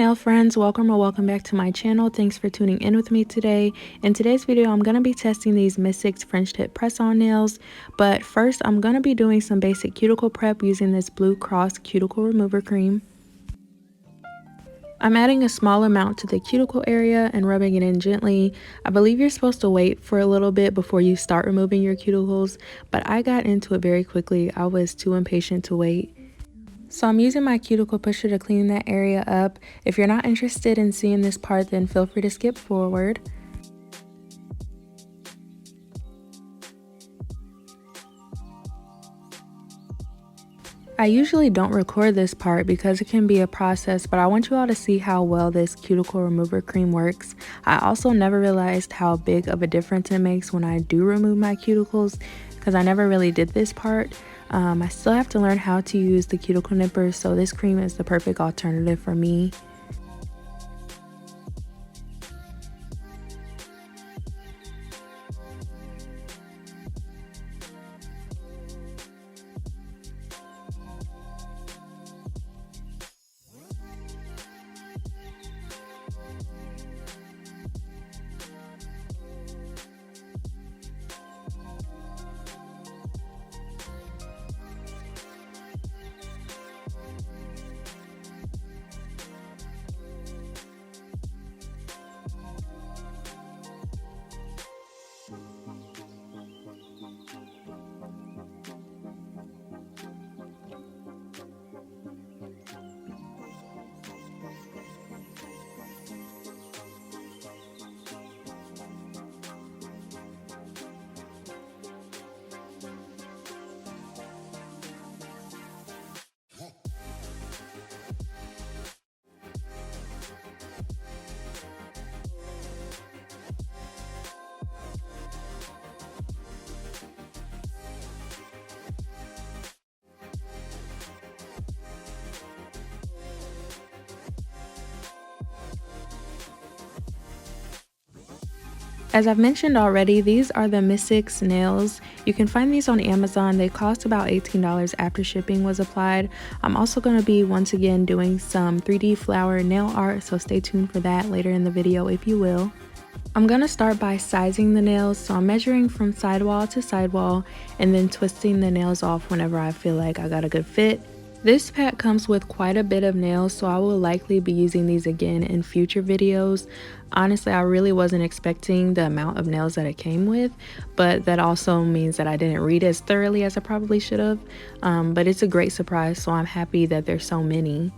nail friends, welcome back to my channel. Thanks for tuning in with me today. In today's video, I'm going to be testing these Misssix French tip press-on nails, but first I'm going to be doing some basic cuticle prep using this Blue Cross cuticle remover cream. I'm adding a small amount to the cuticle area and rubbing it in gently. I believe you're supposed to wait for a little bit before you start removing your cuticles, but I got into it very quickly. I was too impatient to wait. So I'm using my cuticle pusher to clean that area up. If you're not interested in seeing this part, then feel free to skip forward. I usually don't record this part because it can be a process, but I want you all to see how well this cuticle remover cream works. I also never realized how big of a difference it makes when I do remove my cuticles because I never really did this part. I still have to learn how to use the cuticle nipper, so this cream is the perfect alternative for me. As I've mentioned already, these are the Misssix nails. You can find these on Amazon. They cost about $18 after shipping was applied. I'm also going to be once again doing some 3D flower nail art, so stay tuned for that later in the video if you will. I'm going to start by sizing the nails, so I'm measuring from sidewall to sidewall and then twisting the nails off whenever I feel like I got a good fit. This pack comes with quite a bit of nails, so I will likely be using these again in future videos. Honestly, I really wasn't expecting the amount of nails that it came with, but that also means that I didn't read as thoroughly as I probably should have. But it's a great surprise, so I'm happy that there's so many.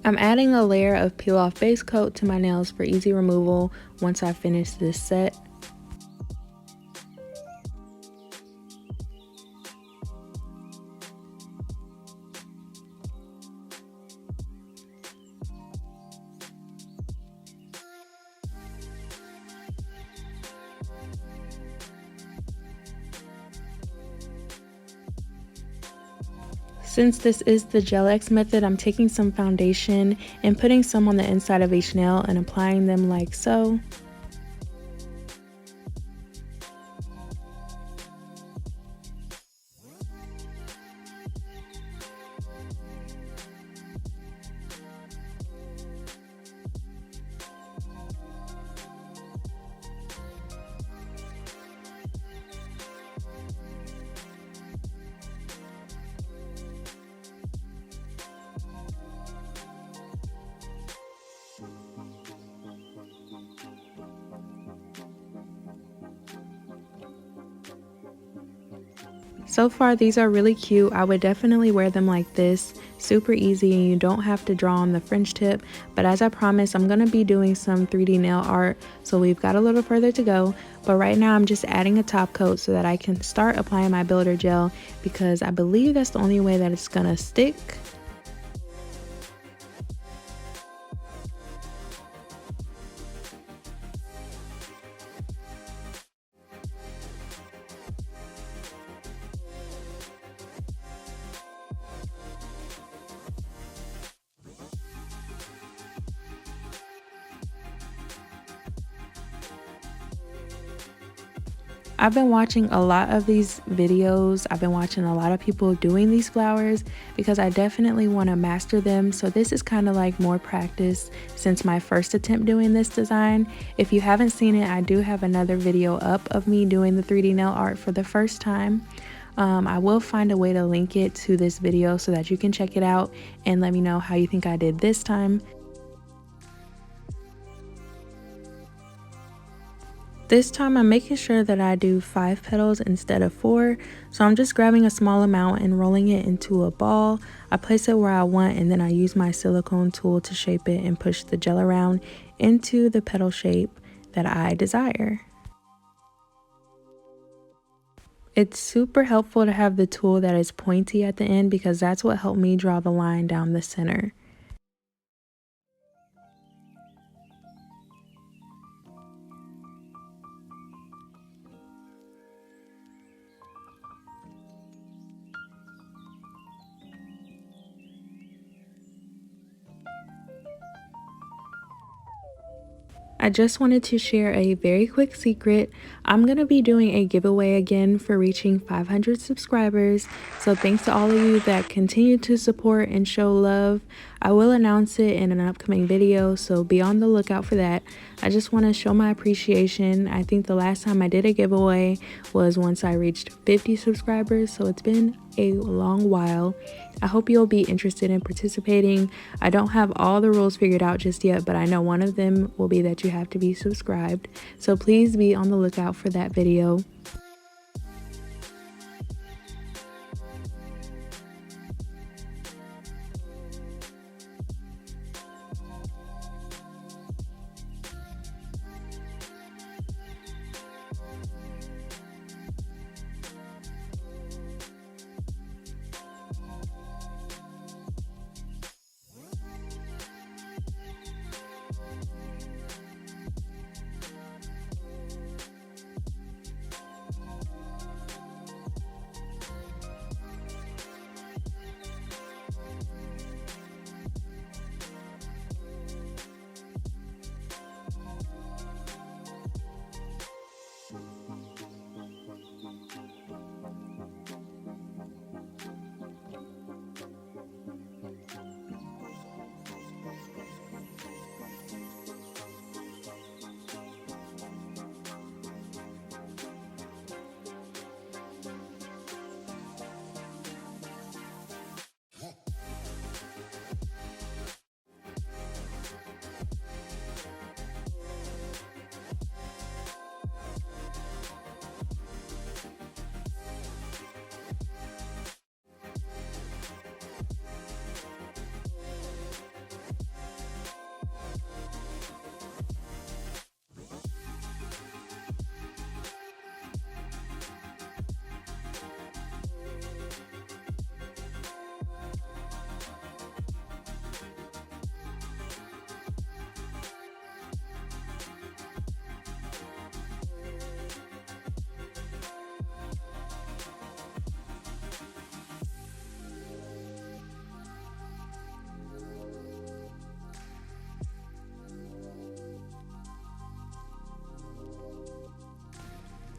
I'm adding a layer of peel off base coat to my nails for easy removal once I finish this set. Since this is the Gel X method, I'm taking some foundation and putting some on the inside of each nail and applying them like so. So far, these are really cute. I would definitely wear them like this. Super easy, and you don't have to draw on the fringe tip. But as I promised, I'm going to be doing some 3D nail art, so we've got a little further to go. But right now, I'm just adding a top coat so that I can start applying my builder gel, because I believe that's the only way that it's going to stick. I've been watching a lot of these videos. I've been watching a lot of people doing these flowers because I definitely want to master them. So this is kind of like more practice since my first attempt doing this design. If you haven't seen it, I do have another video up of me doing the 3D nail art for the first time. I will find a way to link it to this video so that you can check it out and let me know how you think I did this time. This time I'm making sure that I do 5 petals instead of 4, so I'm just grabbing a small amount and rolling it into a ball. I place it where I want, and then I use my silicone tool to shape it and push the gel around into the petal shape that I desire. It's super helpful to have the tool that is pointy at the end because that's what helped me draw the line down the center. I just wanted to share a very quick secret. I'm going to be doing a giveaway again for reaching 500 subscribers. So thanks to all of you that continue to support and show love. I will announce it in an upcoming video, so be on the lookout for that. I just want to show my appreciation. I think the last time I did a giveaway was once I reached 50 subscribers, so it's been a long while. I hope you'll be interested in participating. I don't have all the rules figured out just yet, but I know one of them will be that you have to be subscribed. So please be on the lookout for that video.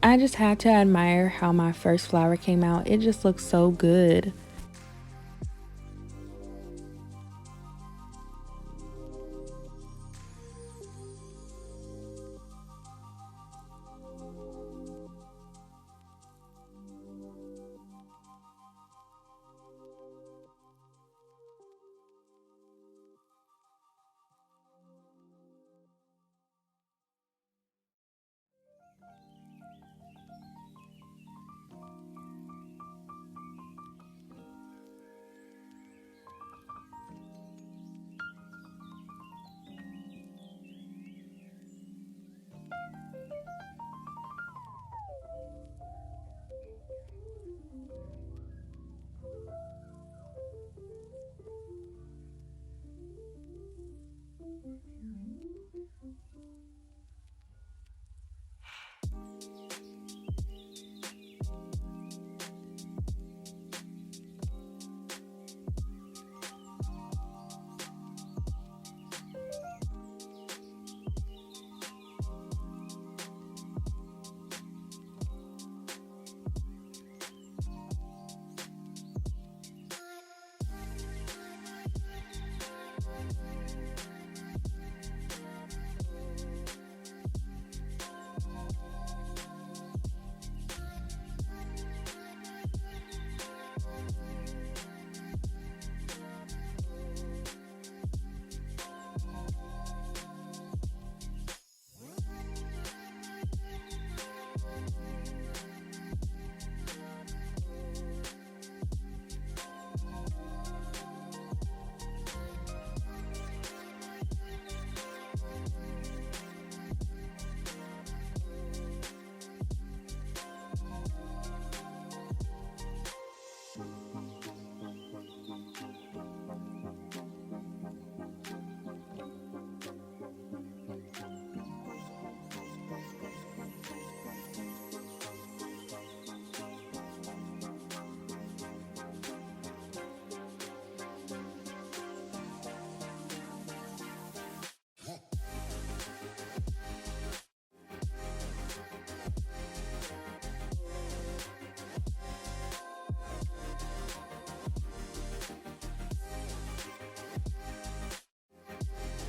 I just had to admire how my first flower came out. It just looks so good.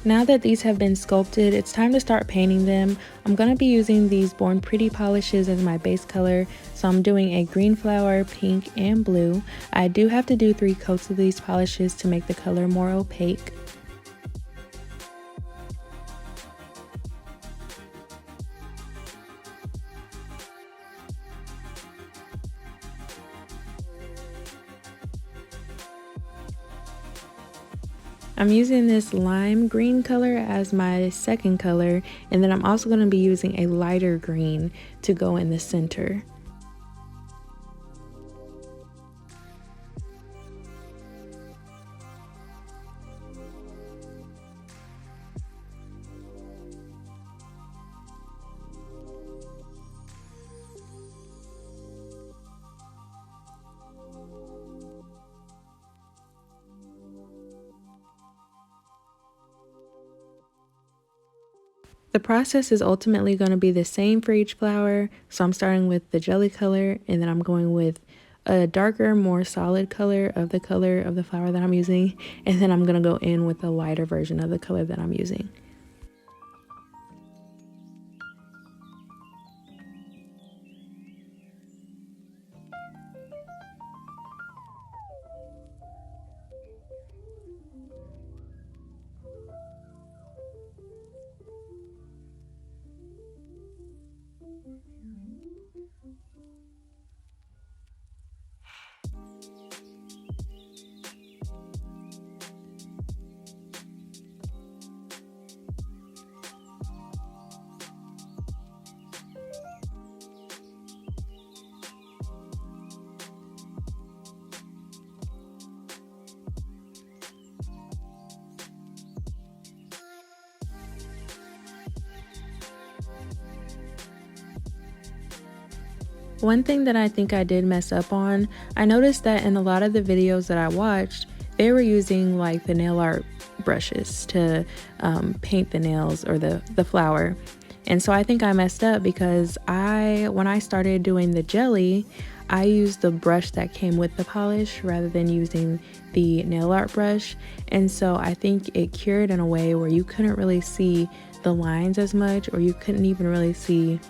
Now that these have been sculpted, it's time to start painting them. I'm going to be using these Born Pretty polishes as my base color, so I'm doing a green flower, pink, and blue. I do have to do 3 coats of these polishes to make the color more opaque. I'm using this lime green color as my second color, and then I'm also going to be using a lighter green to go in the center. The process is ultimately going to be the same for each flower, so I'm starting with the jelly color, and then I'm going with a darker, more solid color of the flower that I'm using, and then I'm going to go in with a lighter version of the color that I'm using. One thing that I think I did mess up on, I noticed that in a lot of the videos that I watched, they were using like the nail art brushes to paint the nails or the flower. And so I think I messed up because when I started doing the jelly, I used the brush that came with the polish rather than using the nail art brush. And so I think it cured in a way where you couldn't really see the lines as much, or you couldn't even really see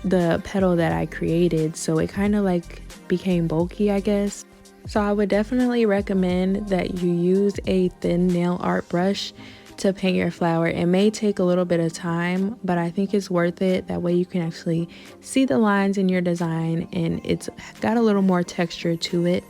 the petal that I created, so it kind of like became bulky, I guess. So I would definitely recommend that you use a thin nail art brush to paint your flower. It may take a little bit of time, but I think it's worth it. That way you can actually see the lines in your design and it's got a little more texture to it.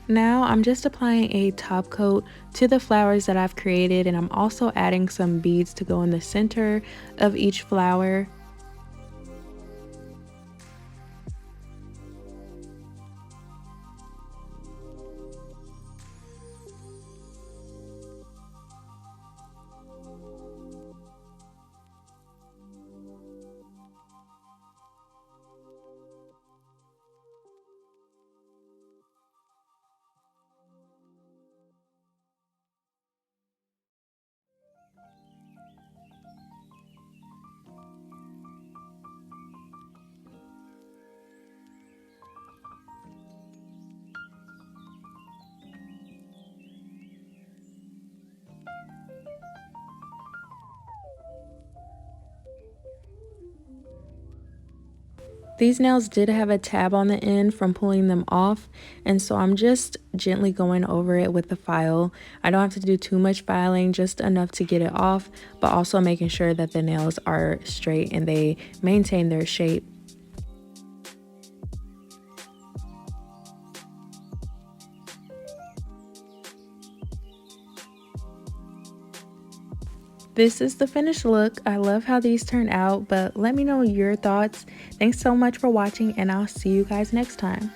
Now I'm just applying a top coat to the flowers that I've created, and I'm also adding some beads to go in the center of each flower. These nails did have a tab on the end from pulling them off, and so I'm just gently going over it with the file. I don't have to do too much filing, just enough to get it off, but also making sure that the nails are straight and they maintain their shape. This is the finished look. I love how these turn out, but let me know your thoughts. Thanks so much for watching, and I'll see you guys next time.